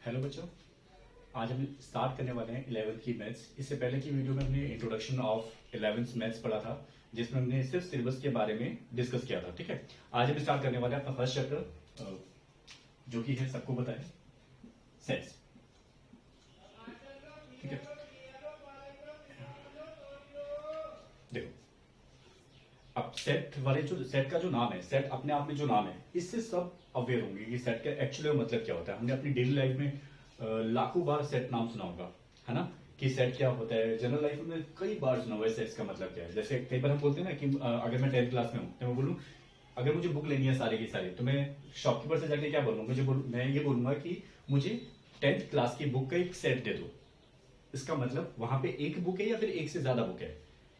Hello बच्चों, आज हम स्टार्ट करने वाले हैं 11th की मैथ्स। इससे पहले की वीडियो में हमने इंट्रोडक्शन ऑफ 11th मैथ्स पढ़ा था, जिसमें हमने सिर्फ सिलेबस के बारे में डिस्कस किया था। ठीक है, आज हम स्टार्ट करने वाले हैं अपना फर्स्ट चैप्टर, जो कि है सबको पता है, सेट्स। ठीक है, देखो अब सेट का जो नाम है, सेट अपने आप में जो नाम है, इससे सब अवेयर होंगे कि सेट का एक्चुअली मतलब क्या होता है। हमने अपनी डेली लाइफ में लाखों बार सेट नाम सुना होगा, है ना, कि सेट क्या होता है। जनरल लाइफ में कई बार सुना हुआ है सेट्स का मतलब क्या है। जैसे कई बार हम बोलते हैं ना कि अगर मैं 10th क्लास में हूँ तो मैं बोलूँ अगर मुझे बुक लेनी है सारी की सारी, तो मैं शॉपकीपर से जाके क्या बोलूंगा, मैं ये बोलूंगा कि मुझे 10th क्लास की बुक का एक सेट दे दो। इसका मतलब वहां पे एक बुक है या फिर एक से ज्यादा बुक है।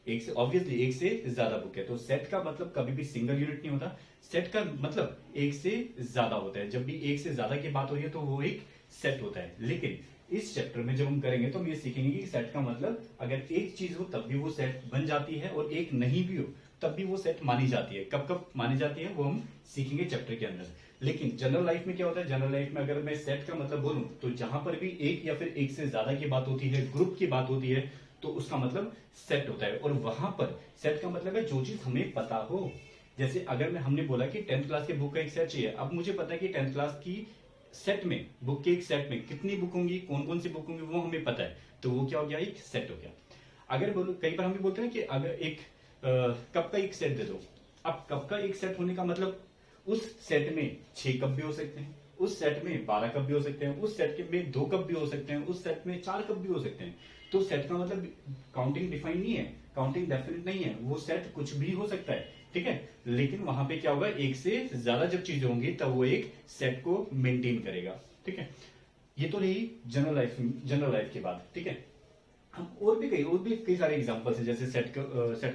एक से ऑब्वियसली एक से ज्यादा बुक है, तो सेट का मतलब कभी भी सिंगल यूनिट नहीं होता। सेट का मतलब एक से ज्यादा होता है। जब भी एक से ज्यादा की बात हो रही है तो वो एक सेट होता है। लेकिन इस चैप्टर में जब हम करेंगे तो हम ये सीखेंगे कि सेट का मतलब अगर एक चीज हो तब भी वो सेट बन जाती है, और एक नहीं भी हो तब भी वो सेट मानी जाती है। कब कब मानी जाती है वो हम सीखेंगे चैप्टर के अंदर। लेकिन जनरल लाइफ में क्या होता है, जनरल लाइफ में अगर मैं सेट का मतलब बोलूं तो जहां पर भी एक या फिर एक से ज्यादा की बात होती है, ग्रुप की बात होती है, तो उसका मतलब सेट होता है। और वहां पर सेट का मतलब है जो चीज हमें पता हो। जैसे अगर हमने बोला कि 10th क्लास के बुक का एक सेट चाहिए, अब मुझे पता है कि 10th क्लास की सेट में, बुक के एक सेट में कितनी बुक होंगी, कौन कौन सी बुक होंगी, वो हमें पता है, तो वो क्या हो गया, एक सेट हो गया। अगर बोलो, कई बार हम भी बोलते हैं कि अगर एक कप का एक सेट दे दो। अब कप का एक सेट होने का मतलब उस सेट में 6 कप भी हो सकते हैं, उस सेट में 12 कप भी हो सकते हैं, उस सेट में 2 कप भी हो सकते हैं, उस सेट में 4 कप भी हो सकते हैं। तो सेट का मतलब काउंटिंग डिफाइन नहीं है, काउंटिंग डेफिनेट नहीं है, वो सेट कुछ भी हो सकता है। ठीक है, लेकिन वहां पे क्या होगा, एक से ज्यादा जब चीजें होंगी तब वो एक सेट को मेंटेन करेगा। ठीक है, ये तो रही जनरल लाइफ की बात। ठीक है, हम और भी कई सारे एग्जांपल्स हैं। जैसे सेट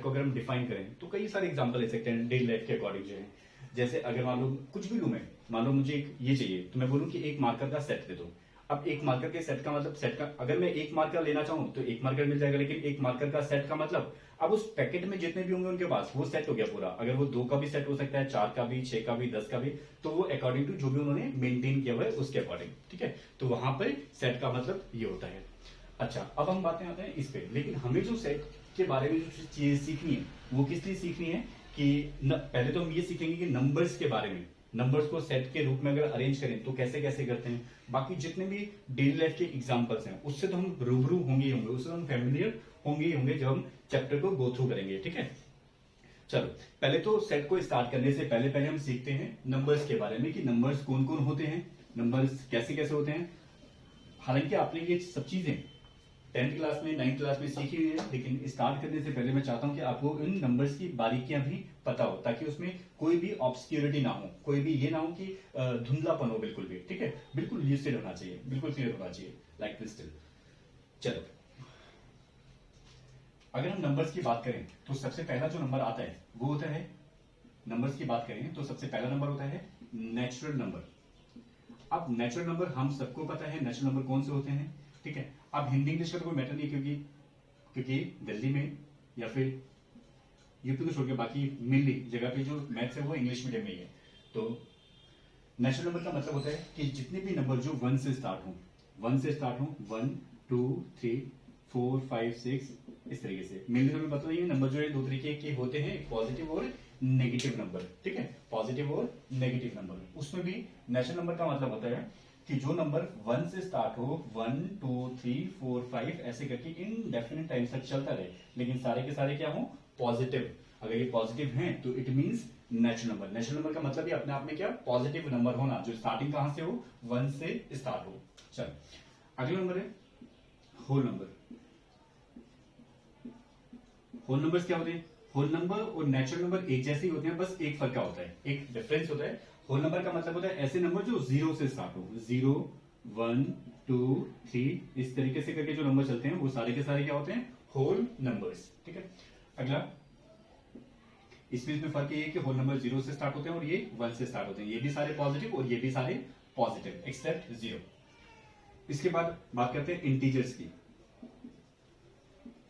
को अगर हम डिफाइन करें तो कई सारे एग्जांपल ले सकते हैं डेली लाइफ के अकॉर्डिंग जो है। जैसे अगर मान लो कुछ भी लूं मैं, मान लो मुझे एक ये चाहिए, तो मैं बोलूं कि एक मार्कर का सेट दे दो। अब एक मार्कर के सेट का मतलब, सेट का अगर मैं एक मार्कर लेना चाहूं तो एक मार्कर मिल जाएगा, लेकिन एक मार्कर का सेट का मतलब अब उस पैकेट में जितने भी होंगे उनके पास वो सेट हो गया पूरा। अगर वो 2 का भी सेट हो सकता है, 4 का भी, 6 का भी, 10 का भी, तो वो अकॉर्डिंग टू जो भी उन्होंने मेंटेन किया हुआ है उसके अकॉर्डिंग। ठीक है, तो वहां पर सेट का मतलब ये होता है। अच्छा, अब हम बातें आते हैं इस पे। लेकिन हमें जो सेट के बारे में जो चीज सीखनी है वो किस लिए सीखनी है कि पहले तो हम ये सीखेंगे कि नंबर्स के बारे में, नंबर्स को सेट के रूप में अगर अरेंज करें तो कैसे कैसे करते हैं। बाकी जितने भी डेली लाइफ के एग्जांपल्स हैं उससे तो हम रूबरू होंगे ही होंगे, उससे हम फेमिलियर होंगे ही होंगे जब हम चैप्टर को गो थ्रू करेंगे। ठीक है, चलो पहले तो सेट को स्टार्ट करने से पहले पहले हम सीखते हैं नंबर्स के बारे में कि नंबर्स कौन कौन होते हैं, नंबर्स कैसे कैसे होते हैं। हालांकि आपने ये सब चीजें 10th क्लास में, 9th क्लास में सीखी हुई है, लेकिन स्टार्ट करने से पहले मैं चाहता हूं कि आपको इन नंबर्स की बारीकियां भी पता हो, ताकि उसमें कोई भी ऑब्सक्यूरिटी ना हो, कोई भी ये ना हो कि धुंधलापन हो बिल्कुल भी। ठीक है, बिल्कुल ल्यूसिड होना चाहिए, बिल्कुल क्लियर होना चाहिए, लाइक क्रिस्टल। चलो, अगर हम नंबर्स की बात करें तो सबसे पहला जो नंबर आता है वो होता है, नंबर्स की बात करें तो सबसे पहला नंबर होता है नेचुरल नंबर। अब नेचुरल नंबर हम सबको पता है नेचुरल नंबर कौन से होते हैं। ठीक है, अब हिंदी इंग्लिश का तो कोई मैटर नहीं, क्योंकि दिल्ली में या फिर यूपी को छोड़ के बाकी मेनली जगह पे जो मैथ्स है वो इंग्लिश मीडियम में ही है। तो नेचुरल नंबर का मतलब होता है कि जितने भी नंबर जो 1 से स्टार्ट हो, 1 से स्टार्ट हो, 1 2 3 4 5 6 इस तरीके से। मेनली तो मैं बता देंगे नंबर जो है 2 तरीके के होते हैं, पॉजिटिव और नेगेटिव नंबर। ठीक है, पॉजिटिव और नेगेटिव नंबर। उसमें भी नेचुरल नंबर का मतलब होता है कि जो नंबर 1 से स्टार्ट हो, 1 2 3 4 5 ऐसे करके इनडेफिनेट टाइम तक चलता रहे, लेकिन सारे के सारे क्या हो, पॉजिटिव। अगर ये पॉजिटिव हैं तो it means natural number. Natural number का मतलब ही अपने आप में क्या, पॉजिटिव नंबर होना, जो स्टार्टिंग कहां से हो, 1 से स्टार्ट हो। चलो, अगला नंबर है होल नंबर। होल नंबर्स क्या होते हैं, होल नंबर और नेचुरल नंबर एक जैसे ही होते हैं, बस एक फर्क क्या होता है, एक डिफरेंस होता है। होल नंबर का मतलब होता है ऐसे नंबर जो 0 से स्टार्ट हो, 0 1 2 3 इस तरीके से करके जो नंबर चलते हैं वो सारे के सारे क्या होते हैं, होल नंबर्स। ठीक है, अगला इसमें फर्क ये है कि होल नंबर 0 से स्टार्ट होते हैं और ये 1 से स्टार्ट होते हैं। ये भी सारे पॉजिटिव और ये भी सारे पॉजिटिव एक्सेप्ट 0। इसके बाद बात करते हैं इंटीजर्स की।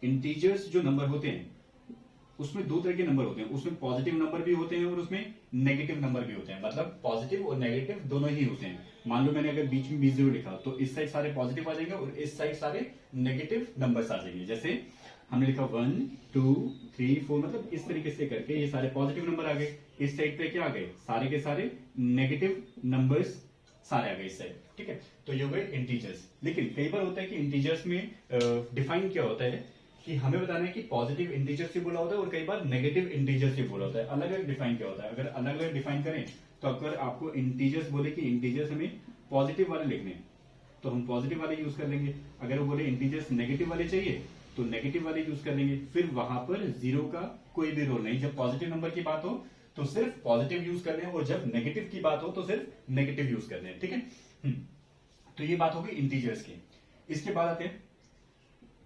इंटीजर्स जो नंबर होते हैं उसमें दो तरह के नंबर होते हैं, उसमें पॉजिटिव नंबर भी होते हैं और उसमें नेगेटिव नंबर भी होते हैं, मतलब पॉजिटिव और नेगेटिव दोनों ही होते हैं। मान लो मैंने अगर बीच में B0 लिखा तो इस साइड सारे पॉजिटिव आ जाएंगे और इस साइड सारे नेगेटिव नंबर्स आ जाएंगे। जैसे हमने लिखा 1 2 3 4, मतलब इस तरीके से करके ये सारे पॉजिटिव नंबर आ गए, इस साइड पे क्या आ गए, सारे के सारे नेगेटिव नंबर्स सारे आ गए इस साइड, ठीक है। तो ये हो गए इंटीजर्स। लेकिन कई बार होता है कि इंटीजर्स में डिफाइन क्या होता है कि हमें बताना है कि पॉजिटिव इंटीजर से बोला होता है और कई बार नेगेटिव इंटीजर से बोला होता है। अलग अलग डिफाइन क्या होता है, अगर अलग अलग डिफाइन करें तो अगर आपको इंटीजर्स बोले कि इंटीजर्स हमें पॉजिटिव वाले लिखने हैं तो हम पॉजिटिव वाले यूज कर लेंगे, अगर वो बोले इंटीजर्स नेगेटिव वाले चाहिए तो नेगेटिव वाले यूज कर लेंगे। फिर वहां पर जीरो का कोई भी रोल नहीं, जब पॉजिटिव नंबर की बात हो तो सिर्फ पॉजिटिव यूज कर लें और जब नेगेटिव की बात हो तो सिर्फ नेगेटिव यूज कर लें, ठीक है। तो ये बात होगी इंटीजर्स की। इसके बाद आते हैं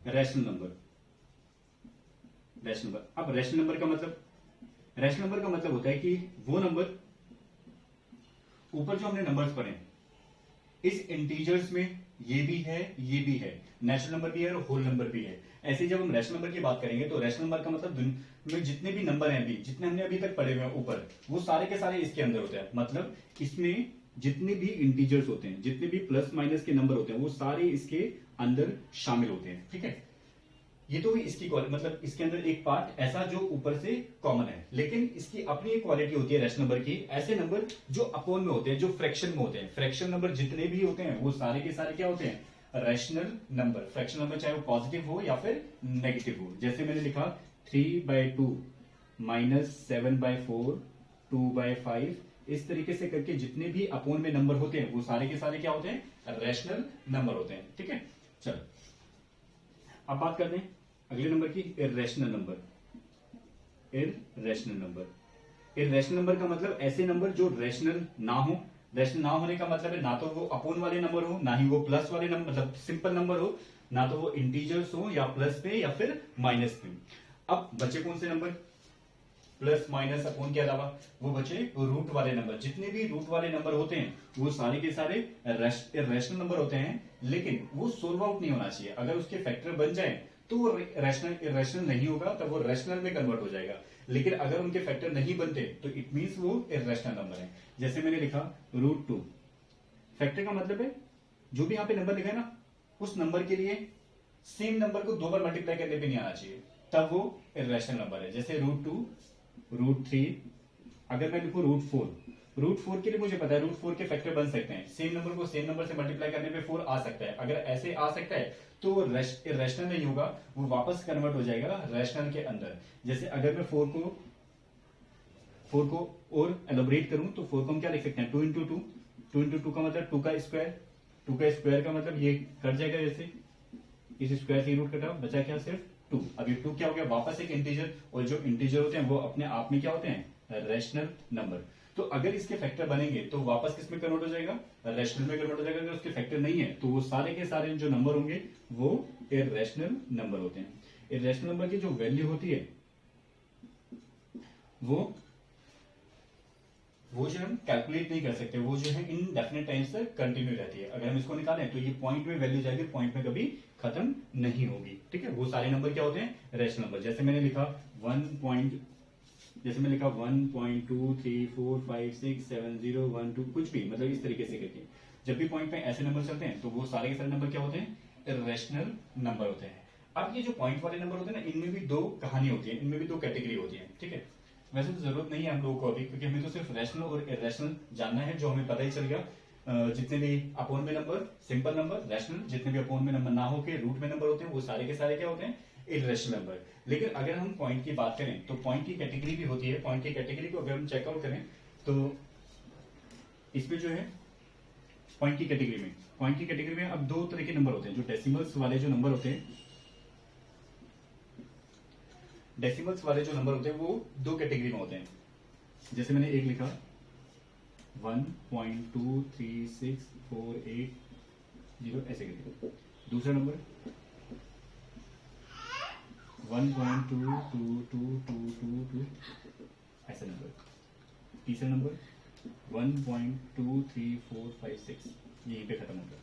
रैशनल नंबर। रैशनल नंबर, अब रैशनल नंबर का मतलब होता है कि वो नंबर, ऊपर जो हमने नंबर्स पढ़े इस इंटीजर्स में ये भी है, ये भी है, नेचुरल नंबर भी है और होल नंबर भी है। ऐसे जब हम रैशनल नंबर की बात करेंगे तो रैशनल नंबर का मतलब में जितने भी नंबर हैं अभी, जितने हमने अभी तक पढ़े हुए हैं ऊपर, वो सारे के सारे इसके अंदर होते हैं। मतलब इसमें जितने भी इंटीजर्स होते हैं, जितने भी प्लस माइनस के नंबर होते हैं, वो सारे इसके अंदर शामिल होते हैं, ठीक है। ये तो भी इसकी मतलब इसके अंदर एक पार्ट ऐसा जो ऊपर से कॉमन है, लेकिन इसकी अपनी एक क्वालिटी होती है रैशनल नंबर की। ऐसे नंबर जो अपोन में होते हैं, जो फ्रैक्शन में होते हैं, फ्रैक्शन नंबर जितने भी होते हैं वो सारे के सारे क्या होते हैं, रैशनल नंबर। फ्रैक्शन नंबर चाहे वो पॉजिटिव हो या फिर नेगेटिव हो। जैसे मैंने लिखा 3/2 -7/4 2/5, इस तरीके से करके जितने भी अपोन में नंबर होते हैं वो सारे के सारे क्या होते हैं, रैशनल नंबर होते हैं, ठीक है। चलो अब बात करते हैं अगले नंबर की, irrational number. Irrational number, irrational number का मतलब ऐसे नंबर जो रैशनल ना हो। रैशनल ना होने का मतलब है ना तो वो अपोन वाले नंबर हो, ना ही वो प्लस वाले नंबर मतलब सिंपल नंबर हो, ना तो वो इंटीजर्स हो या प्लस पे या फिर माइनस पे। अब बचे कौन से नंबर, प्लस माइनस अपोन के अलावा वो बचे रूट वाले नंबर। जितने भी रूट वाले नंबर होते हैं वो सारे के सारे रैशनल नंबर होते हैं, लेकिन वो सोल्व आउट नहीं होना चाहिए। अगर उसके फैक्टर बन जाए तो वो रैशनल नहीं होगा, तब वो रैशनल में कन्वर्ट हो जाएगा। लेकिन अगर उनके फैक्टर नहीं बनते तो इट मींस वो इर्रेशनल नंबर है। जैसे मैंने लिखा √2, फैक्टर का मतलब है जो भी यहां पे नंबर लिखा है ना, उस नंबर के लिए सेम नंबर को दो बार मल्टीप्लाई करने पे नहीं आना चाहिए, तब वो इर्रेशनल नंबर है। जैसे √2, √3, अगर मैं लिखूं √4 के लिए मुझे पता है √4 के फैक्टर बन सकते हैं, सेम नंबर को सेम नंबर से मल्टीप्लाई करने पे 4 आ सकता है। अगर ऐसे आ सकता है तो वो इर्रेशनल नहीं होगा, वो वापस कन्वर्ट हो जाएगा रैशनल के अंदर। जैसे अगर मैं 4 को और एलोबरेट करूं तो 4 को हम क्या लिख सकते हैं, 2 × 2, 2 × 2 का मतलब 2 का स्क्वायर, 2 का स्क्वायर का मतलब ये कट जाएगा, जैसे इस स्क्वायर से रूट कटा, बचा क्या सिर्फ 2। अब ये 2 क्या हो गया, वापस एक इंटीजर, और जो इंटीजर होते हैं वो अपने आप में क्या होते हैं, रैशनल नंबर। तो अगर इसके फैक्टर बनेंगे तो वापस किस में कन्वर्ट हो जाएगा, रैशनल में कन्वर्ट हो जाएगा। अगर उसके फैक्टर नहीं है तो वो सारे के सारे जो नंबर होंगे वो इर्रेशनल नंबर होते हैं। इर्रेशनल नंबर की जो वैल्यू होती है वो जो हम कैलकुलेट नहीं कर सकते, वो जो है इनडेफिनेट टाइम से कंटिन्यू रहती है। अगर हम इसको निकालें तो ये पॉइंट में वैल्यू जाएगी, पॉइंट में कभी खत्म नहीं होगी, ठीक है। वो सारे नंबर क्या होते हैं, रैशनल नंबर। जैसे मैंने लिखा 1.2 3 4 5 6 7 0 1 2, कुछ भी मतलब इस तरीके से करके जब भी पॉइंट में ऐसे नंबर चलते हैं तो वो सारे के सारे नंबर क्या होते हैं, इर्रेशनल नंबर होते हैं। अब ये जो पॉइंट वाले नंबर होते हैं ना, इनमें भी दो कहानी होती है, इनमें भी दो कैटेगरी होती है, ठीक है। वैसे तो जरूरत नहीं है हम लोगों को अभी, क्योंकि हमें तो सिर्फ रैशनल और इर्रेशनल जानना है, जो हमें पता ही चल गया। जितने भी अपोन में नंबर, सिंपल नंबर, रैशनल, जितने भी अपोन में नंबर ना होके रूट में नंबर होते हैं वो सारे के सारे क्या होते हैं, इर्रेशनल नंबर। लेकिन अगर हम पॉइंट की बात करें तो पॉइंट की कैटेगरी भी होती है। पॉइंट की कैटेगरी को अगर हम चेकआउट करें तो इसमें जो है पॉइंट की कैटेगरी में अब दो तरह के नंबर होते हैं। जो डेसिमल्स वाले जो नंबर होते हैं, वो दो कैटेगरी में होते हैं। जैसे मैंने एक लिखा 1.23648 ऐसे करके, दूसरा नंबर 1.22222 ऐसा नंबर, तीसरा नंबर 1.23456, यहीं पे खत्म होगा।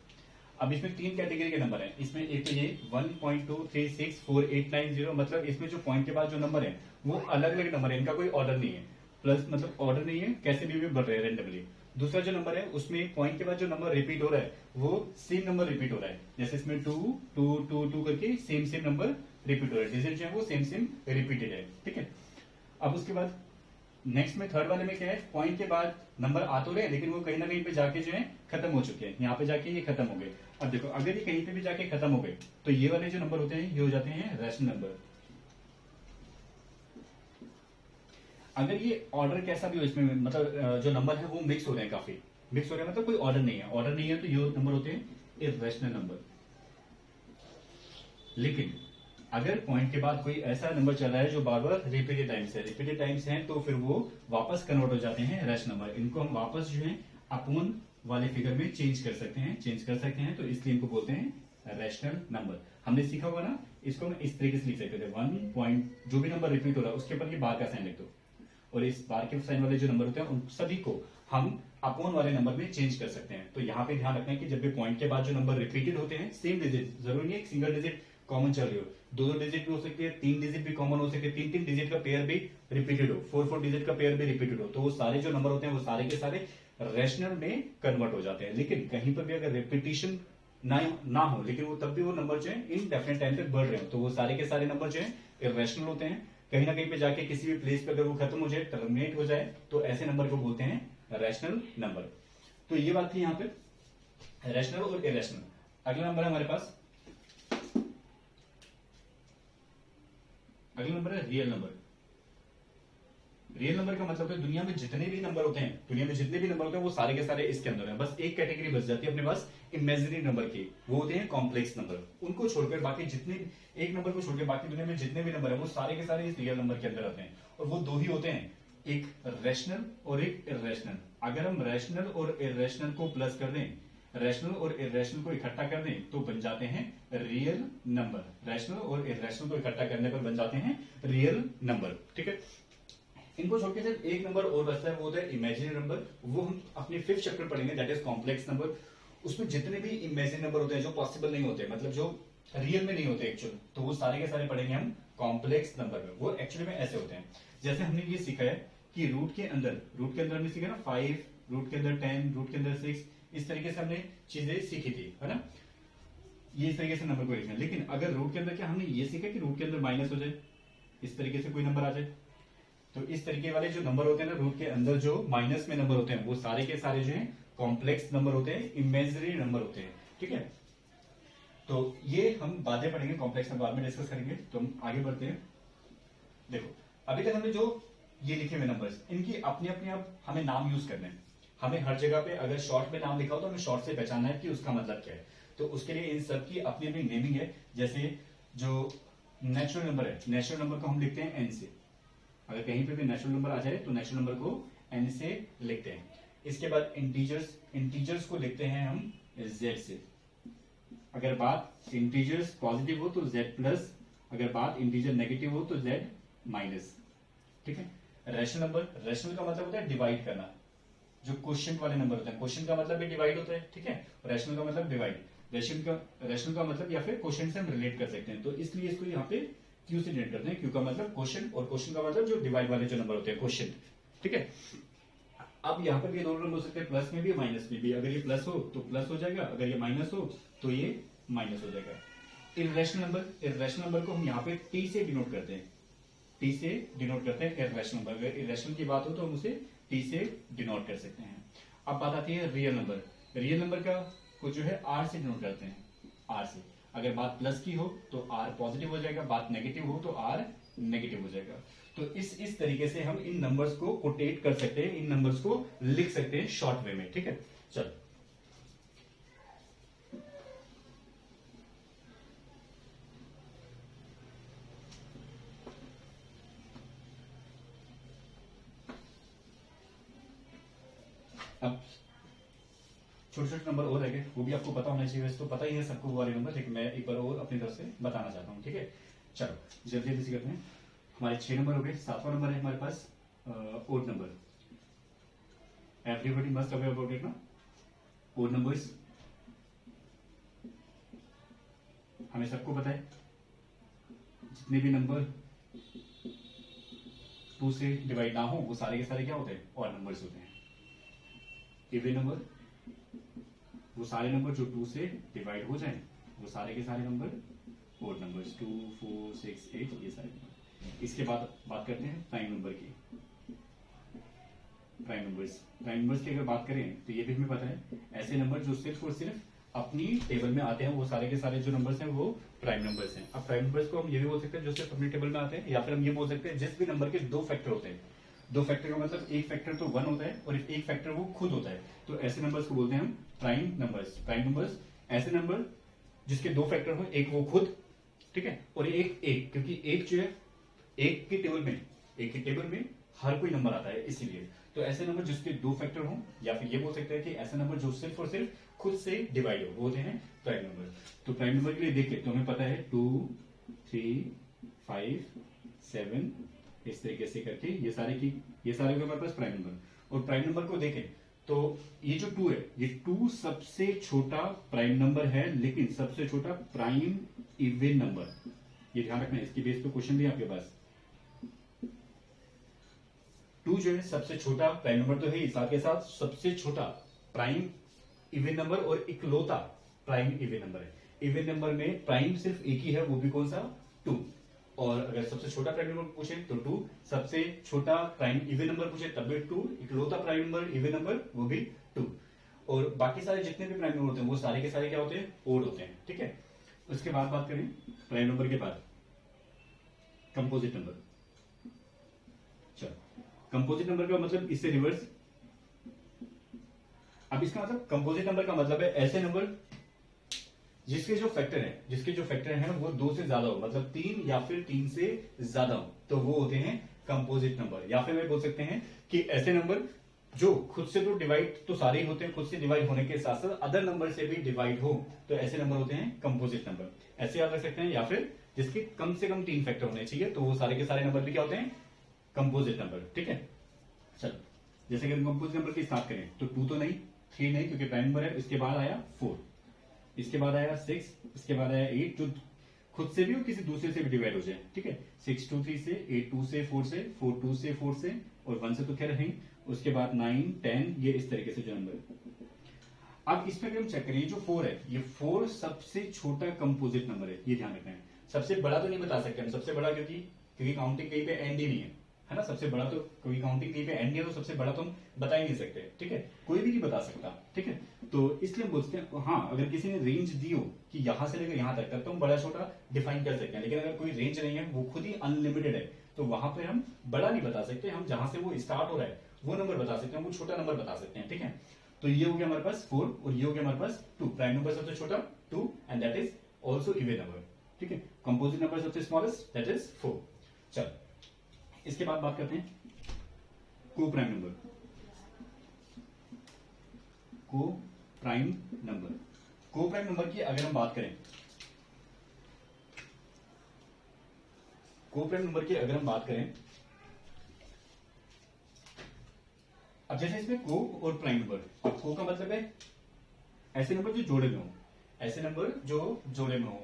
अब इसमें तीन कैटेगरी के नंबर हैं। इसमें एक तो ये 1.2364890, मतलब इसमें जो पॉइंट के बाद जो नंबर है वो अलग अलग नंबर है, इनका कोई ऑर्डर नहीं है। प्लस मतलब ऑर्डर नहीं है, कैसे भी बढ़ रहे हैं रेंडमली। दूसरा जो नंबर है उसमें पॉइंट के बाद जो नंबर रिपीट हो रहा है वो सेम नंबर रिपीट हो रहा है, जैसे इसमें 2 2 2 2 करके सेम सेम नंबर रिपीट हो रहा है, डिजिट जो है वो सेम सेम रिपीटेड है, ठीक है। अब उसके बाद नेक्स्ट में थर्ड वाले में क्या है, पॉइंट के बाद नंबर आ तो रहे हैं लेकिन वो कहीं ना कहीं पे जाके जो है खत्म हो चुके हैं, यहाँ पे जाके ये खत्म हो गए। अब देखो अगर ये कहीं पे भी जाके खत्म हो गए तो ये वाले जो नंबर होते हैं ये हो जाते हैं रैशनल नंबर। अगर ये ऑर्डर कैसा भी हो इसमें, मतलब जो नंबर है वो मिक्स हो रहे हैं, काफी मिक्स हो रहे हैं, मतलब कोई ऑर्डर नहीं है, ऑर्डर नहीं है तो ये नंबर होते हैं इर्रेशनल नंबर। लेकिन अगर पॉइंट के बाद कोई ऐसा नंबर चल रहा है जो बार बार रिपीटेड टाइम्स है तो फिर वो वापस कन्वर्ट हो जाते हैं रैशनल नंबर। इनको हम वापस जो है अपोन वाले फिगर में चेंज कर सकते हैं, तो इसलिए इनको बोलते हैं रैशनल नंबर। हमने सीखा होगा ना, इसको हम इस तरीके से लिख सकते थे, 1 पॉइंट जो भी नंबर रिपीट हो रहा है उसके ऊपर ये बार का साइन लिख दो, और इस बार के साइन वाले जो नंबर होते हैं उन सभी को हम अपोन वाले नंबर में चेंज कर सकते हैं। तो यहाँ पे ध्यान रखना है कि जब भी पॉइंट के बाद जो नंबर रिपीटेड होते हैं सेम डिजिट, जरूरी नहीं है सिंगल डिजिट कॉमन चल रही हो, दो डिजिट भी हो सकती है, 3 डिजिट भी कॉमन हो सकते हैं, 3 डिजिट का पेयर भी रिपीटेड हो, 4 डिजिट का पेयर भी रिपीटेड हो, तो वो सारे जो नंबर होते हैं वो सारे के सारे रैशनल में कन्वर्ट हो जाते हैं। लेकिन कहीं पर भी अगर रिपीटिशन ना हो लेकिन वो तब भी वो नंबर जो है इनडेफिनेट टाइम तक बढ़ रहे हो तो वो सारे के सारे नंबर जो है इर्रेशनल होते हैं। कहीं ना कहीं पे जाके किसी भी प्लेस पे अगर वो खत्म हो जाए, टर्मिनेट हो जाए, तो ऐसे नंबर को बोलते हैं रैशनल नंबर। तो ये बात थी यहाँ पे रैशनल और इरेशनल। अगला नंबर है हमारे पास, अगला नंबर है रियल नंबर। रियल नंबर का मतलब है दुनिया में जितने भी नंबर होते हैं वो सारे के सारे इसके अंदर है। बस एक कैटेगरी बच जाती है अपने पास इमेजिनरी नंबर की, वो होते हैं कॉम्प्लेक्स नंबर। उनको छोड़कर बाकी जितने, एक नंबर को छोड़कर बाकी दुनिया में जितने भी नंबर है वो सारे के सारे इस रियल नंबर के अंदर आते हैं। और वो दो ही होते हैं, एक रैशनल और एक इर्रेशनल। अगर हम रैशनल और इर्रेशनल को प्लस कर दें, रैशनल और इर्रेशनल को इकट्ठा कर दें तो बन जाते हैं रियल नंबर। रैशनल और इर्रेशनल को इकट्ठा करने पर बन जाते हैं रियल नंबर, ठीक है। इनको छोड़ के सिर्फ एक नंबर और बचता है, वो होता है इमेजिनरी नंबर। वो हम अपने 5th चैप्टर पढ़ेंगे, दैट इज कॉम्प्लेक्स नंबर। उसमें जितने भी इमेजिनरी नंबर होते हैं जो पॉसिबल नहीं होते, मतलब जो रियल में नहीं होते एक्चुअल, तो वो सारे के सारे पढ़ेंगे हम कॉम्प्लेक्स नंबर में। वो एक्चुअली में ऐसे होते हैं, जैसे हमने ये सीखा है कि रूट के अंदर हमने सीखा ना 5, रूट के अंदर 10, रूट के अंदर 6, इस तरीके से हमने चीजें सीखी थी, है ना। ये इस तरीके से नंबर को लिखना। लेकिन अगर रूट के अंदर क्या हमने ये सीखा कि रूट के अंदर माइनस हो जाए, इस तरीके से कोई नंबर आ जाए, तो इस तरीके वाले जो नंबर होते हैं ना रूट के अंदर जो माइनस में नंबर होते हैं वो सारे के सारे जो है कॉम्प्लेक्स नंबर होते हैं, इमेजिनरी नंबर होते हैं, ठीक है। तो ये हम बातें पढ़ेंगे, कॉम्प्लेक्स नंबर बाद में डिस्कस करेंगे। तो हम आगे बढ़ते हैं। देखो अभी तक हमने जो ये लिखे हुए नंबर्स, इनकी अपने अपने अब हमें नाम यूज करने हैं। हमें हर जगह पे अगर शॉर्ट में नाम लिखा हो तो हमें शॉर्ट से पहचानना है कि उसका मतलब क्या है। तो उसके लिए इन सब की अपनी अपनी नेमिंग है। जैसे जो नेचुरल नंबर है, नेचुरल नंबर को हम लिखते हैं एन से। अगर कहीं पे भी नेचुरल नंबर आ जाए तो नेचुरल नंबर को एन से लिखते हैं। इसके बाद इंटीजर्स को लिखते हैं हम जेड से। अगर बात इंटीजर्स पॉजिटिव हो तो जेड प्लस, अगर बात इंटीजर नेगेटिव हो तो जेड माइनस, ठीक है। रैशनल नंबर, रैशनल का मतलब होता है डिवाइड करना। जो क्वेश्चन वाले नंबर होते हैं, क्वेश्चन का मतलब भी डिवाइड होता है, ठीक है। रैशनल का मतलब डिवाइड, रैशनल का मतलब या फिर क्वेश्चन से हम रिलेट कर सकते हैं। तो इसलिए इसको यहाँ पे क्यू से डिनोट करते हैं। क्यू का मतलब क्वेश्चन और क्वेश्चन का मतलब जो डिवाइड वाले जो नंबर होते हैं क्वेश्चन, ठीक है। अब यहाँ पर भी दोनों नंबर हो सकते हैं, प्लस में भी माइनस में भी। अगर ये प्लस हो तो प्लस हो जाएगा, अगर ये माइनस हो तो ये माइनस हो जाएगा। इर्रेशनल नंबर को हम यहाँ पे टी से डिनोट करते हैं, टी से डिनोट करते हैं इर्रेशनल नंबर। अगर इर्रेशनल की बात हो तो हम उसे टी से डिनोट कर सकते हैं। अब बात आती है रियल नंबर। रियल नंबर का को जो है आर से डिनोट करते हैं, आर से। अगर बात प्लस की हो तो आर पॉजिटिव हो जाएगा, बात नेगेटिव हो तो आर नेगेटिव हो जाएगा। तो इस तरीके से हम इन नंबर्स को कोटेट कर सकते हैं, इन नंबर्स को लिख सकते हैं शॉर्ट वे में, ठीक है। चलो अब छोटे छोटे नंबर और रह गए, वो भी आपको पता होना चाहिए। वैसे तो पता ही है सबको वो वाले नंबर, लेकिन मैं एक बार और अपनी तरफ से बताना चाहता हूँ, ठीक है। चलो जल्दी जल्दी करते हैं। हमारे 6 नंबर हो गए। 7वां नंबर है हमारे पास odd number. Everybody must aware about it ना। ओड नंबर्स हमें सबको पता है, जितने भी नंबर 2 से डिवाइड ना हो वो सारे के सारे क्या होते हैं, ऑड नंबर्स होते हैं। इवन नंबर वो सारे नंबर जो 2 से डिवाइड हो जाए वो सारे के सारे नंबर ऑड नंबर्स, 2 4 6 8 ये सारे नंबर। इसके बाद बात करते हैं प्राइम नंबर की। प्राइम नंबर्स की अगर बात करें तो ये भी हमें पता है ऐसे नंबर जो सिर्फ और सिर्फ अपनी टेबल में आते हैं वो सारे के सारे जो नंबर्स हैं वो प्राइम नंबर्स हैं। अब प्राइम नंबर्स को हम ये भी बोल सकते हैं जो सिर्फ अपनी टेबल में आते हैं, या फिर हम ये बोल सकते हैं जिस भी नंबर के दो फैक्टर होते हैं। दो फैक्टर का मतलब एक फैक्टर तो 1 होता है और एक फैक्टर वो खुद होता है, तो ऐसे नंबर्स को बोलते हैं हम प्राइम नंबर्स। प्राइम नंबर्स ऐसे नंबर जिसके दो फैक्टर हो, एक वो खुद, ठीक है, और एक क्योंकि एक जो है एक की टेबल में हर कोई नंबर आता है इसीलिए। तो ऐसे नंबर जिसके दो फैक्टर हो, या फिर ये बोल सकते हैं कि ऐसे नंबर जो सिर्फ और सिर्फ खुद से डिवाइड हो वो होते हैं प्राइम नंबर। तो प्राइम नंबर के लिए देखिए तो हमें पता है 2 3 5 7 इस तरीके से करके ये सारे होंगे हमारे पास प्राइम नंबर। और प्राइम नंबर को देखें तो ये जो 2 है, ये 2 सबसे छोटा प्राइम नंबर है, लेकिन सबसे छोटा प्राइम इवन नंबर। ये ध्यान रखना है, इसकी बेस पे क्वेश्चन भी है आपके पास। 2 जो है सबसे छोटा प्राइम नंबर तो है ही, साथ के साथ सबसे छोटा प्राइम इवन नंबर और इकलौता प्राइम इवन नंबर है। इवन नंबर में प्राइम सिर्फ एक ही है, वो भी कौन सा, 2। और अगर सबसे छोटा प्राइम नंबर पूछे तो 2, सबसे छोटा प्राइम इवन नंबर पूछे तब भी 2, इकलौता प्राइम नंबर इवन नंबर वो भी 2। और बाकी सारे जितने भी प्राइम नंबर होते हैं वो सारे के सारे क्या होते हैं, ओड होते हैं, ठीक है। उसके बाद बात करें प्राइम नंबर के बाद कंपोजिट नंबर। चलो कंपोजिट नंबर का मतलब इससे रिवर्स। अब इसका मतलब कंपोजिट नंबर का मतलब है ऐसे नंबर जिसके जो फैक्टर हैं वो 2 से ज्यादा हो, मतलब 3 या फिर 3 से ज्यादा हो, तो वो होते हैं कंपोजिट नंबर। या फिर वे बोल सकते हैं कि ऐसे नंबर जो खुद से तो डिवाइड तो सारे ही होते हैं, खुद से डिवाइड होने के साथ साथ अदर नंबर से भी डिवाइड हो, तो ऐसे नंबर होते हैं कंपोजिट नंबर। ऐसे याद रख सकते हैं। या फिर जिसके कम से कम 3 फैक्टर होने चाहिए, तो वो सारे के सारे नंबर भी क्या होते हैं, कंपोजिट नंबर, ठीक है। चलो जैसे कि कंपोजिट नंबर की स्टार्ट करें तो 2 तो नहीं, 3 नहीं क्योंकि प्राइम नंबर है, इसके बाद आया 4, इसके बाद आया 6, इसके बाद आया 8 जो खुद से भी और किसी दूसरे से भी डिवाइड हो जाए, ठीक है। 6 2 3 से, 8 2 से, 4 से, 4 2 से, 4 से, और 1 से तो खैर है। उसके बाद 9 10 ये इस तरीके से जो नंबर। अब इसमें हम चेक करें, जो 4 है ये 4 सबसे छोटा कंपोजिट नंबर है, ये ध्यान रखना है। सबसे बड़ा तो नहीं बता सकते हम, सबसे बड़ा क्योंकि काउंटिंग कहीं पे एंड ही नहीं है ना। सबसे बड़ा तो कोई काउंटिंग कहीं पे एंड नहीं है, तो सबसे बड़ा तो हम बता ही नहीं सकते, ठीक है, कोई भी नहीं बता सकता, ठीक है। तो इसलिए हम बोलते हैं हाँ, अगर किसी ने रेंज दी हो कि यहां से लेकर यहां तक तो हम बड़ा छोटा डिफाइन कर सकते हैं। लेकिन अगर कोई रेंज नहीं है, वो खुद ही अनलिमिटेड है, तो वहां पे हम बड़ा नहीं बता सकते। हम जहां से वो स्टार्ट हो रहा है वो नंबर बता सकते हैं, वो छोटा नंबर बता सकते हैं, ठीक है। तो ये हो गया हमारे पास 4 और ये हो गया हमारे पास 2। प्राइम नंबर सबसे छोटा 2 and that is also even number, ठीक है। कंपोजिट नंबर सबसे स्मॉलेस्ट दैट इज 4। चल इसके बाद बात करते हैं को प्राइम नंबर। को प्राइम नंबर की अगर हम बात करें, को प्राइम नंबर की अगर हम बात करें, अब जैसे इसमें को और प्राइम नंबर। अब को का मतलब है ऐसे नंबर जो जोड़े में हो, ऐसे नंबर जो जोड़े में हो।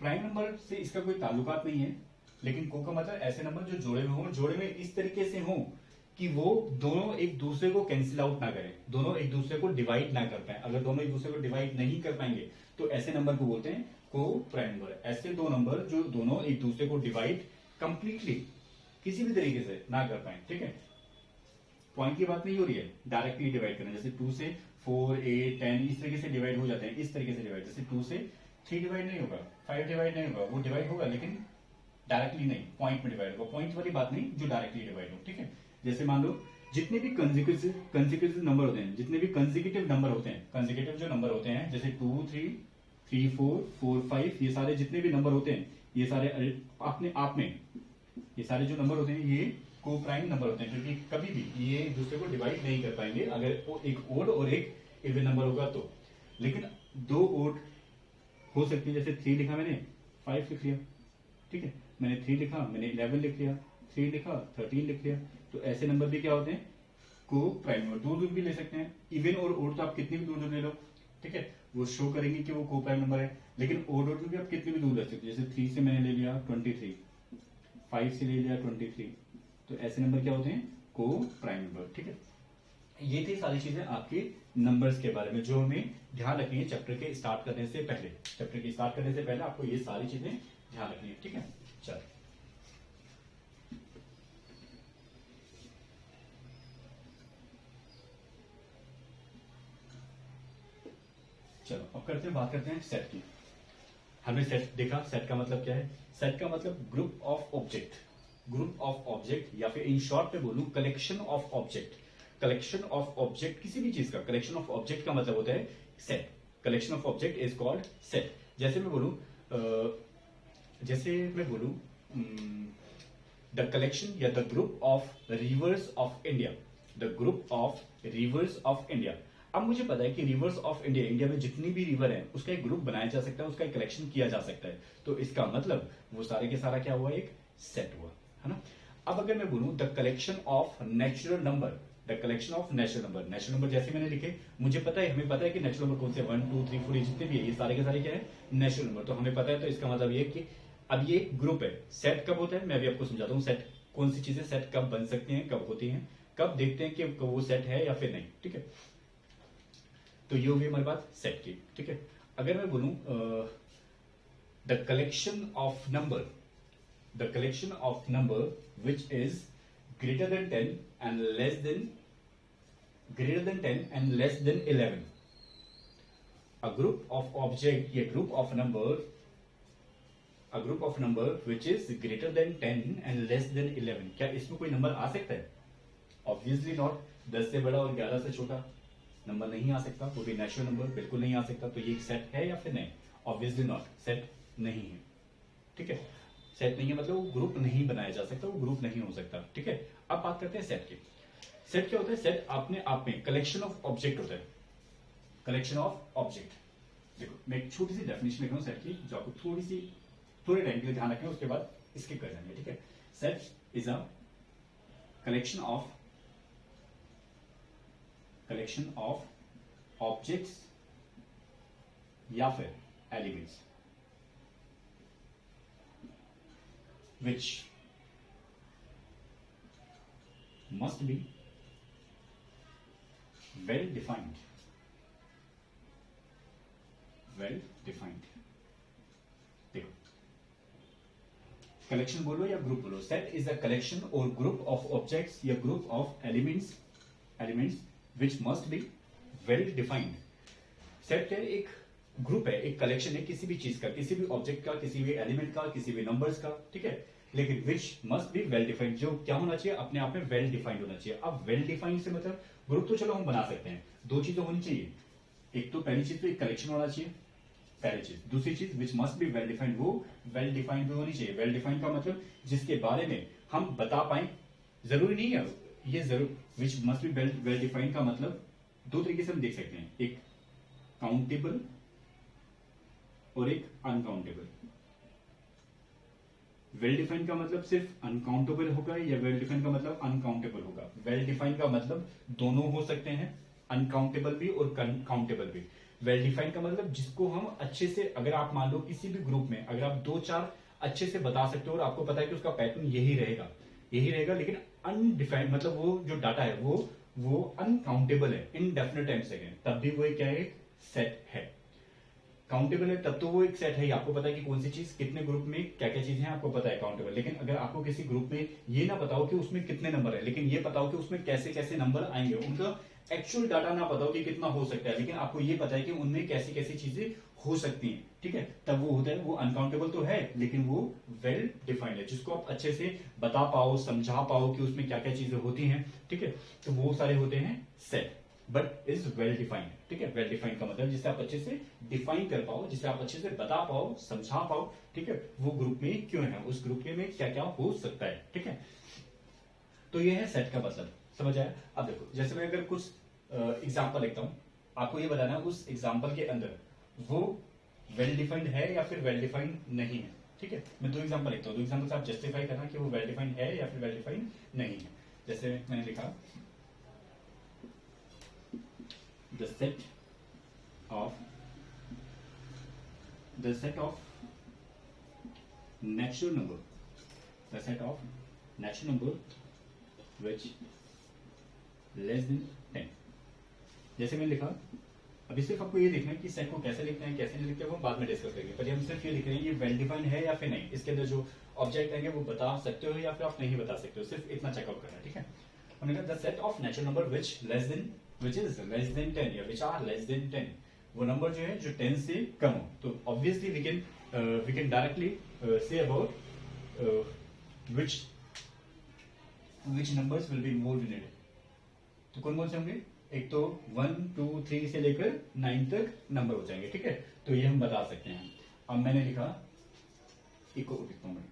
प्राइम नंबर से इसका कोई ताल्लुकात नहीं है, लेकिन को का मतलब ऐसे नंबर जो जोड़े में हो, जोड़े में इस तरीके से हो कि वो दोनों एक दूसरे को कैंसिल आउट ना करें, दोनों एक दूसरे को डिवाइड ना कर पाए। अगर दोनों एक दूसरे को डिवाइड नहीं कर पाएंगे तो ऐसे नंबर को बोलते हैं को प्राइम नंबर। ऐसे दो नंबर जो दोनों एक दूसरे को डिवाइड कंप्लीटली किसी भी तरीके से ना कर पाए, ठीक है। पॉइंट की बात नहीं हो रही है, डायरेक्टली डिवाइड करना। जैसे 2 से 4 8 10 इस तरीके से डिवाइड हो जाते हैं, इस तरीके से डिवाइड। जैसे 2 से 3 डिवाइड नहीं होगा, 5 डिवाइड नहीं होगा, वो डिवाइड होगा लेकिन डायरेक्टली नहीं, पॉइंट में डिवाइड होगा। पॉइंट वाली बात नहीं जो डायरेक्टली डिवाइड हो, ठीक है। जैसे मान लो जितने भी कंसेक्यूटिव नंबर होते हैं, जितने भी कंसेक्यूटिव नंबर होते हैं, कंसेक्यूटिव जो नंबर होते हैं जैसे 2 3 3 4 4 5 ये सारे जितने भी नंबर होते हैं, ये सारे अपने आप में ये सारे जो नंबर होते हैं ये को प्राइम नंबर होते हैं, क्योंकि कभी भी ये एक दूसरे को डिवाइड नहीं कर पाएंगे अगर वो एक ओड और एक इवन नंबर होगा तो। लेकिन दो ओड हो सकती है, जैसे 3 लिखा मैंने 5 लिख लिया, ठीक है। मैंने 3 लिखा, मैंने 11 लिख लिया, 3 लिखा 13 लिख लिया। तो ऐसे नंबर भी क्या होते हैं को प्राइम नंबर। दूर दूर भी ले सकते हैं, इवन और ओड तो आप कितनी भी दूर दूर ले लो, ठीक है, वो शो करेंगे कि वो को प्राइम नंबर है। लेकिन ओड में भी आप कितनी भी दूर ले सकते हो। जैसे 3 से मैंने ले लिया 23, 5 से ले लिया 23, तो ऐसे नंबर क्या होते हैं, को प्राइम नंबर। ठीक है, ये थी सारी चीजें आपके नंबर्स के बारे में जो हमें ध्यान रखनी है चैप्टर के स्टार्ट करने से पहले। चैप्टर के स्टार्ट करने से पहले आपको ये सारी चीजें ध्यान रखनी है। ठीक है, चलो चलो अब करते हैं, बात करते हैं सेट की। हमने सेट देखा, सेट का मतलब क्या है? सेट का मतलब group of object, group of object, या फिर इन शॉर्ट में बोलूं collection of object. Collection of object, किसी भी चीज का कलेक्शन ऑफ ऑब्जेक्ट का मतलब होता है set. Collection of object is called set. जैसे मैं बोलूं द कलेक्शन या the group of reverse of India, the group of reverse of India. अब मुझे पता है कि रिवर्स ऑफ इंडिया, इंडिया में जितनी भी रिवर है उसका एक ग्रुप बनाया जा सकता है, उसका एक कलेक्शन किया जा सकता है। तो इसका मतलब वो सारे के सारा क्या हुआ, एक सेट हुआ, है ना। अब अगर मैं बोलूं the collection of natural number, the collection of natural number, natural number जैसे मैंने लिखे, मुझे पता है, हमें पता है कि नेचुरल नंबर कौन से 1 2 3 4 जितने भी है ये सारे के सारे क्या है, नेचुरल नंबर। तो हमें पता है, तो इसका मतलब ये कि अब ये ग्रुप है। सेट कब होता है, मैं भी आपको समझाता हूँ। सेट कौन सी चीजें सेट कब बन सकती हैं, कब होती हैं, कब देखते हैं कि वो सेट है या फिर नहीं। ठीक है, तो ये होगी हमारी बात सेट की। ठीक है, अगर मैं बोलूं the collection of number, the collection of number which is greater than 10 and less than, greater than 10 and less than 11, a group of object, a group of number, a group of number which is greater than 10 and less than 11। क्या इसमें कोई number आ सकता है? Obviously not. 10 से बड़ा और 11 से छोटा नंबर नहीं आ सकता, वो भी नेचुरल नंबर बिल्कुल नहीं आ सकता। तो ये एक सेट है या फिर नहीं? ऑब्वियसली नॉट, सेट नहीं है। ठीक है, सेट नहीं है मतलब वो ग्रुप नहीं बनाया जा सकता, वो ग्रुप नहीं हो सकता। ठीक है, अब बात करते हैं सेट की। सेट क्या होता है? सेट अपने आप में कलेक्शन ऑफ ऑब्जेक्ट होता है, कलेक्शन ऑफ ऑब्जेक्ट। देखो मैं एक छोटी सी डेफिनेशन लिख रहा हूं सेट की, जो आपको थोड़े टाइम के लिए ध्यान रखें, उसके बाद स्किप कर जाएंगे। ठीक है, set is a collection of objects या फिर elements which must be well defined, well defined। देखो कलेक्शन बोलो या ग्रुप बोलो, सेट इज अ कलेक्शन और ग्रुप ऑफ ऑब्जेक्ट्स या group of elements which must be well defined. Set क्या है? एक ग्रुप है, एक कलेक्शन है किसी भी चीज का, किसी भी ऑब्जेक्ट का, किसी भी एलिमेंट का, किसी भी नंबर्स का। ठीक है, लेकिन which must be well defined, जो क्या होना चाहिए, अपने आप में वेल डिफाइंड होना चाहिए। अब वेल डिफाइंड से मतलब ग्रुप तो चलो हम बना सकते हैं, दो चीजें होनी चाहिए। एक तो पहली चीज तो एक कलेक्शन होना चाहिए, पहली चीज। दूसरी चीज which must be well defined, वो वेल डिफाइंड भी होनी चाहिए। वेल डिफाइंड का मतलब जिसके बारे में हम बता पाए, जरूरी नहीं है ये जरूर। Which must be well defined का मतलब दो तरीके से हम देख सकते हैं, एक काउंटेबल और एक अनकाउंटेबल। वेल डिफाइंड का मतलब सिर्फ अनकाउंटेबल होगा या वेल डिफाइंड का मतलब अनकाउंटेबल होगा? वेल डिफाइंड का मतलब दोनों हो सकते हैं, अनकाउंटेबल भी और काउंटेबल भी। वेल डिफाइंड का मतलब जिसको हम अच्छे से, अगर आप मान लो किसी भी ग्रुप में अगर आप 2-4 अच्छे से बता सकते हो और आपको पता है कि उसका पैटर्न यही रहेगा, लेकिन अनडिफाइंड मतलब वो जो डाटा है वो अनकाउंटेबल है, इनडेफिनेट टाइम सेकेंड, तब भी वो क्या है? सेट है। काउंटेबल है तब तो वो एक सेट है, आपको पता है कि कौन सी चीज कितने ग्रुप में क्या क्या चीजें हैं, आपको पता है काउंटेबल। लेकिन अगर आपको किसी ग्रुप में ये ना बताओ कि उसमें कितने नंबर है, लेकिन ये बताओ कि उसमें कैसे कैसे नंबर आएंगे, उनका एक्चुअल डाटा ना बताओ कि कितना हो सकता है, लेकिन आपको ये पता है कि उनमें कैसी कैसी चीजें हो सकती हैं। ठीक है, तब वो होता है, वो अनकाउंटेबल तो है लेकिन वो वेल डिफाइंड है, जिसको आप अच्छे से बता पाओ, समझा पाओ कि उसमें क्या क्या चीजें होती हैं। ठीक है, तो वो सारे होते हैं set, but is well defined. ठीक है, वेल डिफाइंड का मतलब जिसे आप अच्छे से डिफाइन कर पाओ, जिसे आप अच्छे से बता पाओ, समझा पाओ। ठीक है, वो ग्रुप में क्यों है, उस ग्रुप में क्या क्या हो सकता है। ठीक है, तो ये है सेट का मतलब, समझ आया? अब देखो जैसे मैं अगर कुछ एग्जाम्पल लिखता हूं, आपको ये बताना है उस एग्जाम्पल के अंदर वो वेल डिफाइंड है या फिर वेल डिफाइंड नहीं है। ठीक है, मैं 2 एग्जाम्पल लिखता हूं, 2 एग्जाम्पल से आप जस्टिफाई करना कि वो वेल डिफाइंड है या फिर वेल डिफाइंड नहीं है। जैसे मैंने लिखा the set of natural number, the set of natural number which less than 10। जैसे मैंने लिखा, अभी सिर्फ आपको ये देखना है कि सेट को कैसे लिखना है कैसे नहीं लिखते हैं वो बाद में डिस्कस करेंगे, पर हम सिर्फ ये लिख रहे हैं ये वेल डिफाइंड है या फिर नहीं, इसके अंदर जो ऑब्जेक्ट आएंगे वो बता सकते हो या फिर आप नहीं बता सकते हो, सिर्फ इतना चेकआउट करना है, ठीक है। उन्होंने कहा the set of natural number which is less than 10 या विच आर लेस देन 10, वो नंबर जो है जो 10 से कम हो, तो obviously we can directly say about which numbers will be involved in it। तो कौन कौन से होंगे, एक तो 1 2 3 से लेकर 9 तक नंबर हो जाएंगे, ठीक है, तो ये हम बता सकते हैं। अब मैंने लिखा इको लिखता हूं मैं,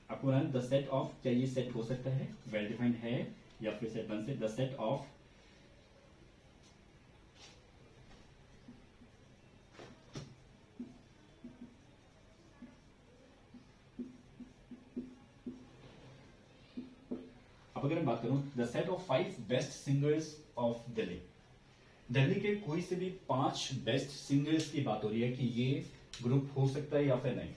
आपको ना द सेट ऑफ, क्या ये सेट हो सकता है वेल डिफाइंड है या फिर सेट बन से द सेट ऑफ अब अगर मैं बात करूं the set of 5 best singers of Delhi, Delhi के कोई से भी 5 बेस्ट सिंगर्स की बात हो रही है कि ये ग्रुप हो सकता है या फिर नहीं।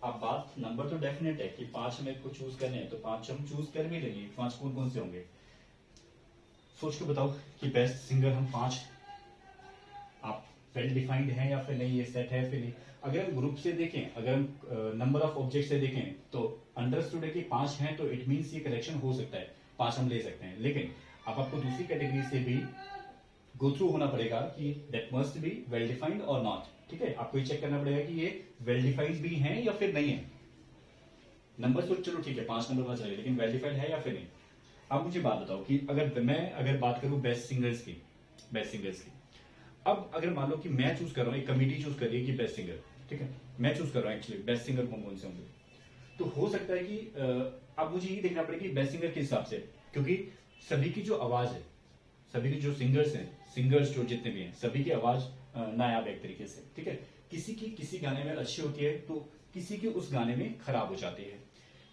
अब बात नंबर तो डेफिनेट है कि 5 हमें को चूज करने हैं, तो 5 हम चूज कर भी लेंगे। 5 कौन कौन से होंगे सोच के बताओ कि बेस्ट सिंगर हम 5, आप वेल डिफाइंड है या फिर नहीं, ये सेट है फिर नहीं। अगर हम ग्रुप से देखें, अगर हम नंबर ऑफ ऑब्जेक्ट से देखें तो अंडरस्टूड है कि 5 हैं, तो इट मींस ये कलेक्शन हो सकता है, 5 हम ले सकते हैं। लेकिन अब आपको दूसरी कैटेगरी से भी गो थ्रू होना पड़ेगा कि that must be well defined और नॉट, ठीक है। आपको ये चेक करना पड़ेगा कि ये वेल डिफाइंड भी हैं या फिर नहीं है। नंबर तो चलो ठीक है 5 नंबर पता चले, लेकिन वेल डिफाइंड है या फिर नहीं। अब मुझे बात बताओ कि अगर बात करूं बेस्ट सिंगर्स की, अब अगर मान लो कि मैं चूज कर रहा हूं, एक कमिटी चूज कर रही है कि बेस्ट सिंगर, ठीक है, मैं चूज कर रहा हूं एक्चुअली बेस्ट सिंगर कौन कौन से होंगे, तो हो सकता है कि अब मुझे ये देखना पड़ेगा कि बेस्ट सिंगर किस हिसाब से, क्योंकि सभी की जो आवाज है, सभी के जो सिंगर्स जो जितने भी हैं, सभी की आवाज नायाब एक तरीके से, ठीक है। किसी की किसी गाने में अच्छी होती है तो किसी की उस गाने में खराब हो जाती है,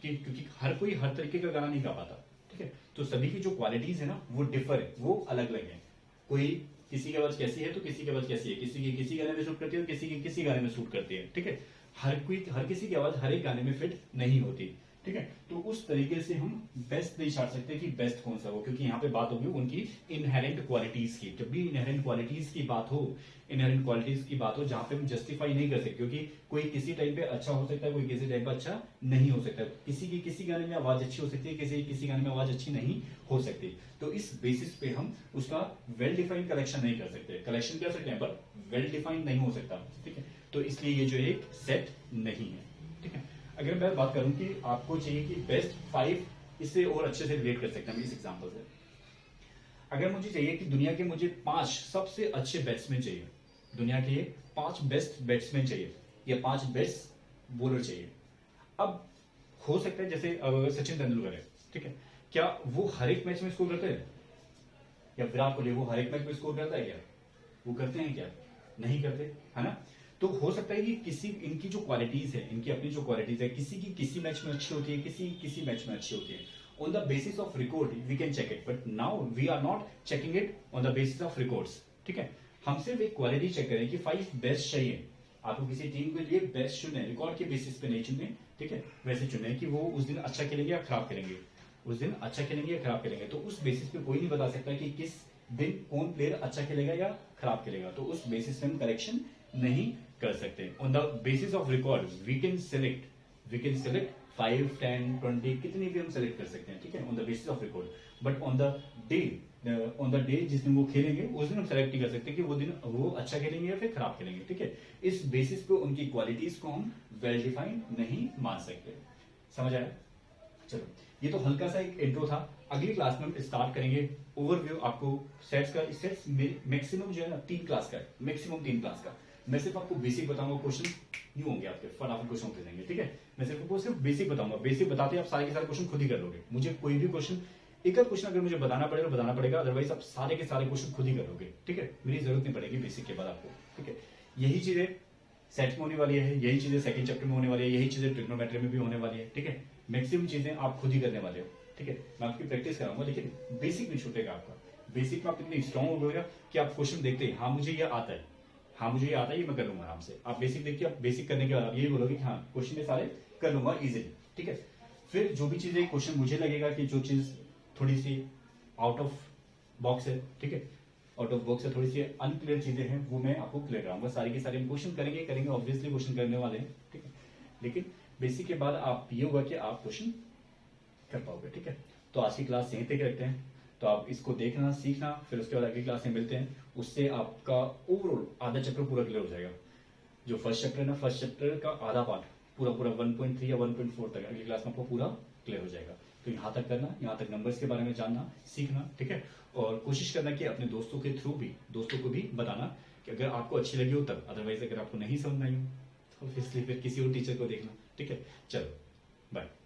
क्योंकि हर कोई हर तरीके का गाना नहीं गा पाता, ठीक है। तो सभी की जो क्वालिटीज है ना वो डिफर है, वो अलग अलग है। कोई किसी की आवाज कैसी है तो किसी की आवाज कैसी है, किसी की किसी गाने में सूट करती है, किसी की किसी गाने में सूट करती है, ठीक है। हर किसी की आवाज हर एक गाने में फिट नहीं होती, ठीक है। तो उस तरीके से हम बेस्ट नहीं छाट सकते कि बेस्ट कौन सा हो, क्योंकि यहाँ पे बात होगी उनकी इनहेरेंट क्वालिटीज की। जब भी इनहेरेंट क्वालिटीज की बात हो जहां पे हम जस्टिफाई नहीं कर सकते, क्योंकि कोई किसी टाइम पे अच्छा हो सकता है, कोई किसी टाइम पे अच्छा नहीं हो सकता, किसी की किसी गाने में आवाज अच्छी हो सकती है, किसी किसी गाने में आवाज अच्छी नहीं हो सकती। तो इस बेसिस पे हम उसका वेल डिफाइंड कलेक्शन नहीं कर सकते, कलेक्शन कर सकते हैं पर वेल डिफाइंड नहीं हो सकता, ठीक है। तो इसलिए ये जो एक सेट नहीं है, ठीक है। अगर मैं बात करूं कि आपको चाहिए कि बेस्ट 5, इससे और अच्छे से रिलेट कर सकते हैं इस एग्जांपल से। अगर मुझे चाहिए कि दुनिया के मुझे 5 सबसे अच्छे बैट्समैन चाहिए, दुनिया के 5 बेस्ट बैट्समैन चाहिए या 5 बेस्ट बॉलर चाहिए। अब हो सकता है जैसे सचिन तेंदुलकर है, ठीक है, क्या वो हर एक मैच में स्कोर करते हैं, या विराट कोहली वो हर एक मैच में स्कोर करता है क्या, वो करते हैं क्या, नहीं करते, है ना। तो हो सकता है कि किसी इनकी जो क्वालिटीज है, इनकी अपनी जो क्वालिटीज है, किसी की किसी मैच में अच्छी होती है, किसी मैच में अच्छी होती है। On the basis of record we can check it, but now we are not checking it on the basis of records, ठीक है। हम सिर्फ एक क्वालिटी चेक करें कि 5 बेस्ट चाहिए, आपको किसी टीम के लिए बेस्ट चुने, रिकॉर्ड के बेसिस पे नहीं चुने, ठीक है, वैसे चुने कि वो उस दिन अच्छा खेलेंगे या खराब खेलेंगे, उस दिन अच्छा खेलेंगे या खराब खेलेंगे। तो उस बेसिस पे कोई नहीं बता सकता कि किस दिन कौन प्लेयर अच्छा खेलेगा या खराब खेलेगा, तो उस बेसिस पे हम करेक्शन नहीं कर सकते। On the basis of record we can select 5 10 20 कितनी भी हम सिलेक्ट कर सकते हैं, ठीक है, on the basis of record. But on the day जिस दिन वो खेलेंगे उस दिन हम सेलेक्ट नहीं कर सकते कि वो दिन वो अच्छा खेलेंगे या फिर खराब खेलेंगे, ठीक है। इस बेसिस पे उनकी क्वालिटीज को हम वेल डिफाइंड नहीं मान सकते। समझ आया? चलो, ये तो हल्का सा एक इंट्रो था। अगली क्लास में हम स्टार्ट करेंगे ओवरव्यू, आपको सेट्स का। सेट्स मैक्सिमम जो है ना 3 क्लास का है, मैक्सिमम 3 क्लास का। मैं सिर्फ आपको बेसिक बताऊंगा, क्वेश्चन यूं होंगे आपके, फटाफट क्वेश्चन होते जाएंगे, ठीक है। मैं सिर्फ आपको सिर्फ बेसिक बताऊंगा, बेसिक बताते आप सारे के सारे क्वेश्चन खुद ही कर लोगे। मुझे कोई भी क्वेश्चन, एक आध क्वेश्चन अगर मुझे बताना पड़ेगा, अदरवाइज आप सारे के सारे क्वेश्चन खुद ही कर लोगे, ठीक है। मेरी जरूरत नहीं पड़ेगी बेसिक के बाद आपको, ठीक है। यही चीजें सेट में होने वाली है, यही चीजें सेकंड चैप्टर में होने वाली है, यही चीजें ट्रिग्नोमेट्री में भी होने वाली है, ठीक है। मैक्सिमम चीजें आप खुद ही करने वाले हो, ठीक है। मैं आपकी प्रैक्टिस कराऊंगा, लेकिन बेसिक नहीं छूटेगा आपका। बेसिक में आप इतने स्ट्रॉन्ग हो गएगा कि आप क्वेश्चन देखते हैं, हाँ मुझे ये आता है, हाँ मुझे ये आता है, ये मैं कर लूंगा आराम से। आप बेसिक देखिए, आप बेसिक करने के बाद आप यही बोलोगे कि हाँ क्वेश्चन में सारे कर लूंगा इजीली, ठीक है। फिर जो भी चीजें क्वेश्चन मुझे लगेगा कि जो चीज थोड़ी सी आउट ऑफ बॉक्स है, ठीक है, आउट ऑफ बॉक्स है, थोड़ी सी अनक्लियर चीजें हैं, वो मैं आपको क्लियर कराऊंगा। सारी के सारे हम क्वेश्चन करेंगे ऑब्वियसली क्वेश्चन करने वाले हैं, ठीक है, लेकिन बेसिक के बाद आप ये होगा कि आप क्वेश्चन कर पाओगे, ठीक है। तो आज की क्लास यहीं तक रखते हैं। तो आप इसको देखना सीखना, फिर उसके बाद अगली क्लास में मिलते हैं। उससे आपका ओवरऑल आधा चैप्टर पूरा क्लियर हो जाएगा। जो फर्स्ट चैप्टर है ना, फर्स्ट चैप्टर का आधा पार्ट पूरा 1.3 या 1.4 तक अगली क्लास में आपको पूरा क्लियर हो जाएगा। तो यहाँ तक करना, यहाँ तक नंबर्स के बारे में जानना सीखना, ठीक है। और कोशिश करना कि अपने दोस्तों के थ्रू भी दोस्तों को भी बताना कि अगर आपको अच्छी लगी हो तब, अदरवाइज अगर आपको नहीं समझ आई हो तो फिर किसी और टीचर को देखना, ठीक है। चलो बाय।